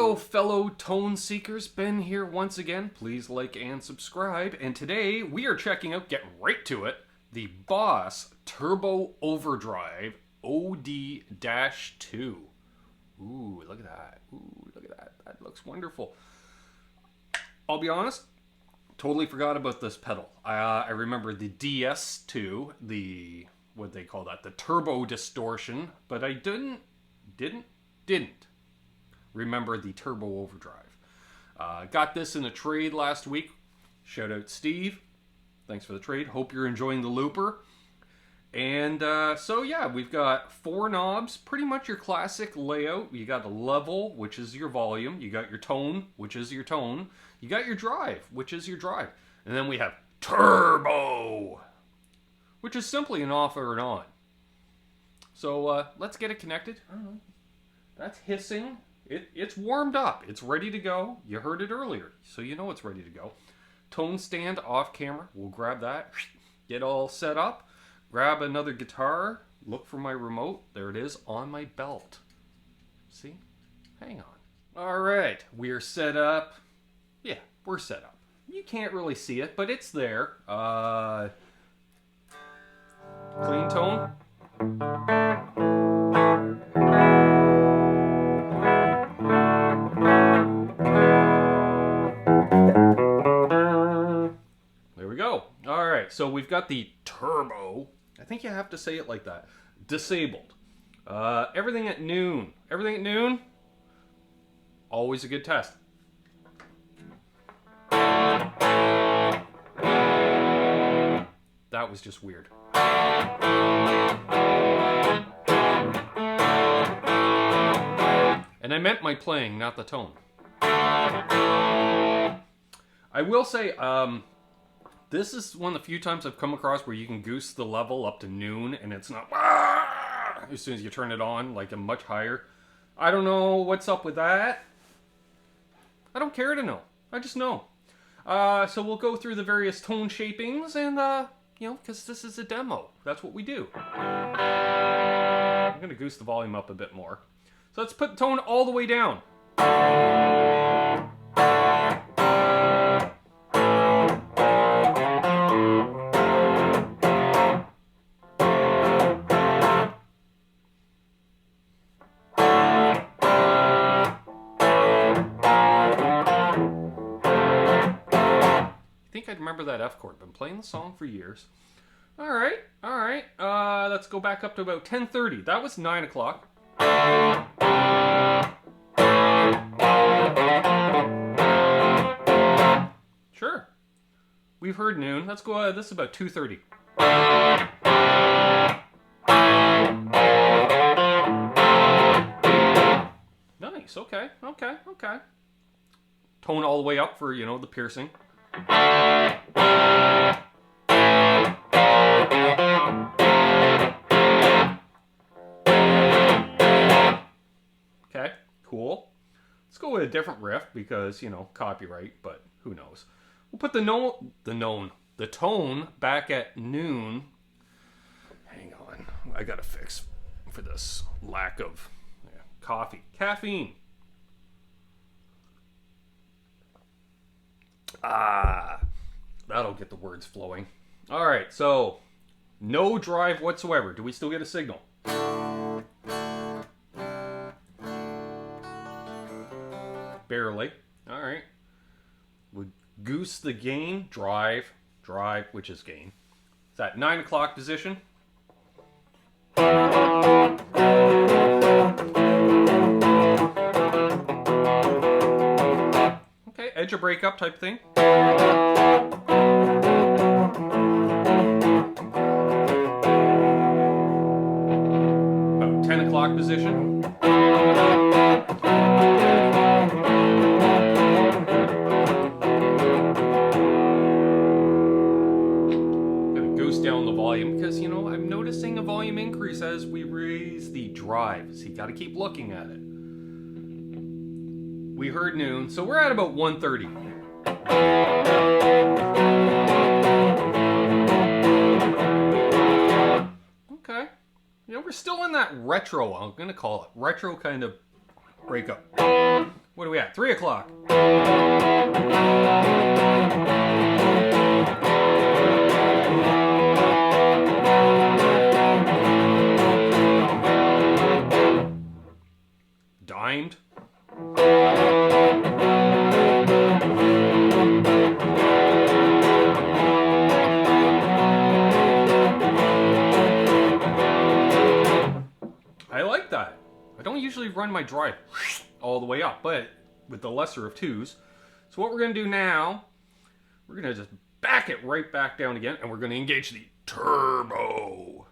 Hello fellow tone seekers, Ben here once again. Please like and subscribe. And today we are checking out, getting right to it, the Boss Turbo Overdrive OD-2. Ooh, look at that. Ooh, look at that. That looks wonderful. I'll be honest, totally forgot about this pedal. I remember the DS2, the, what they call that, the turbo distortion, but I didn't remember the Turbo Overdrive. Got this in a trade last week. Shout out Steve. Thanks for the trade. Hope you're enjoying the looper. And so yeah, we've got 4 knobs, pretty much your classic layout. You got the level, which is your volume. You got your tone, which is your tone. You got your drive, which is your drive. And then we have turbo, which is simply an off or an on. So let's get it connected. I don't know. That's hissing. It's warmed up. It's ready to go. You heard it earlier, so you know it's ready to go. Tone stand off camera. We'll grab that. Get all set up. Grab another guitar. Look for my remote. There it is on my belt. See? Hang on. All right. We're set up. Yeah, we're set up. You can't really see it, but it's there. Clean tone. So we've got the turbo. I think you have to say it like that. Disabled. Everything at noon. Everything at noon. Always a good test. That was just weird. And I meant my playing, not the tone. I will say, this is one of the few times I've come across where you can goose the level up to noon and it's not as soon as you turn it on, like a much higher. I don't know what's up with that. I don't care to know. I just know. So we'll go through the various tone shapings and, you know, because this is a demo. That's what we do. I'm going to goose the volume up a bit more. So let's put the tone all the way down. I remember that F chord. Been playing the song for years. All right. Let's go back up to about 10:30. That was 9 o'clock. Sure. We've heard noon. Let's go. This is about 2:30. Nice. Okay. Tone all the way up for, you know, the piercing. Okay, cool. Let's go with a different riff because, you know, copyright, but who knows. We'll put the tone back at noon. Hang on, I gotta fix for this lack of caffeine. That'll get the words flowing. All right, so no drive whatsoever. Do we still get a signal? Barely. All right. We goose the gain, drive, which is gain. It's that 9 o'clock position. Edge of breakup type thing. About 10 o'clock position. Gonna goose down the volume because, you know, I'm noticing a volume increase as we raise the drive. So you gotta keep looking at it. We heard noon, so we're at about 1:30. Okay. You know, we're still in that retro, I'm going to call it, retro kind of breakup. What are we at? 3 o'clock. Dimed. I like that. I don't usually run my drive all the way up, but with the lesser of twos. So what we're going to do now, we're going to just back it right back down again, and we're going to engage the turbo.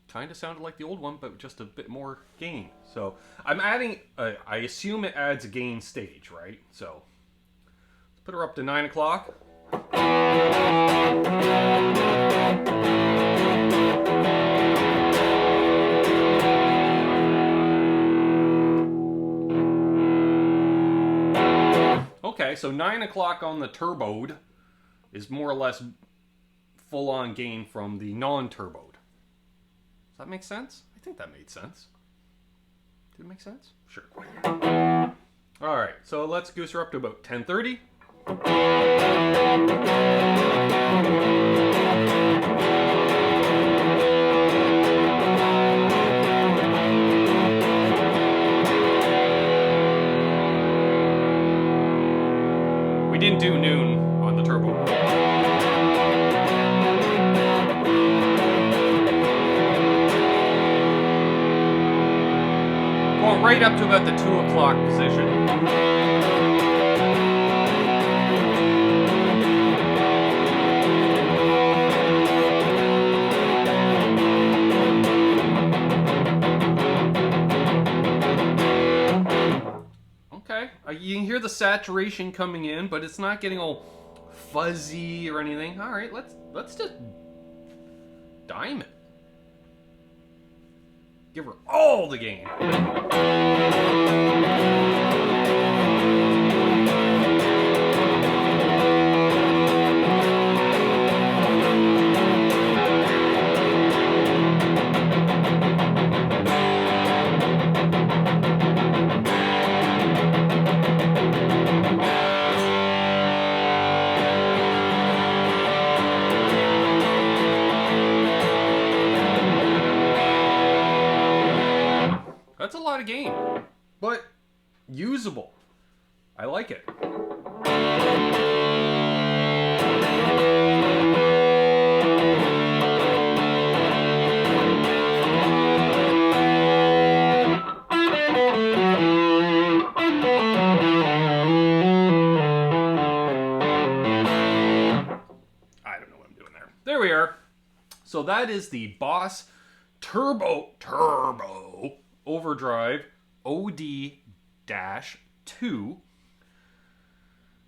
Kind of sounded like the old one, but just a bit more gain. So I'm adding, I assume it adds a gain stage, right? So let's put her up to 9 o'clock. Okay, so 9 o'clock on the turboed is more or less full-on gain from the non-turboed. Does that make sense? I think that made sense. Did it make sense? Sure. Alright, so let's goose her up to about 10:30. We didn't do noon on the turbo. Going right up to about the 2 o'clock position. Okay, you can hear the saturation coming in, but it's not getting all fuzzy or anything. All right, let's just dime it. Give her all the gain. That's a lot of gain, but usable. I like it. I don't know what I'm doing there. There we are. So that is the Boss Turbo Overdrive OD-2,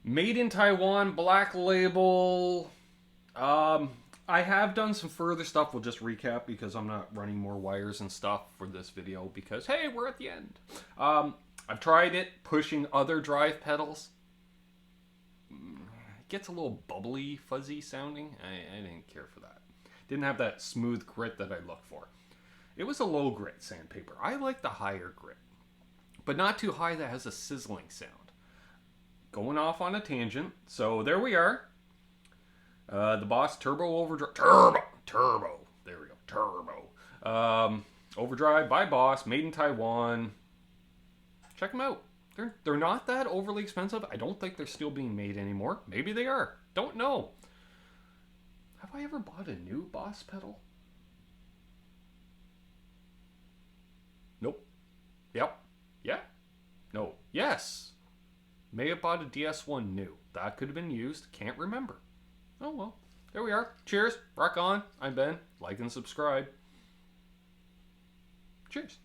made in Taiwan, black label. I have done some further stuff. We'll just recap because I'm not running more wires and stuff for this video because, hey, we're at the end. I've tried it pushing other drive pedals. It gets a little bubbly, fuzzy sounding. I didn't care for that. Didn't have that smooth grit that I look for. It was a low grit sandpaper. I like the higher grit, but not too high that has a sizzling sound. Going off on a tangent. So there we are. The Boss Turbo Overdrive. Turbo. There we go. Turbo. Overdrive by Boss, made in Taiwan. Check them out. They're not that overly expensive. I don't think they're still being made anymore. Maybe they are. Don't know. Have I ever bought a new Boss pedal? Nope. Yep. Yeah. No. Yes. May have bought a DS1 new. That could have been used. Can't remember. Oh well. There we are. Cheers. Rock on. I'm Ben. Like and subscribe. Cheers.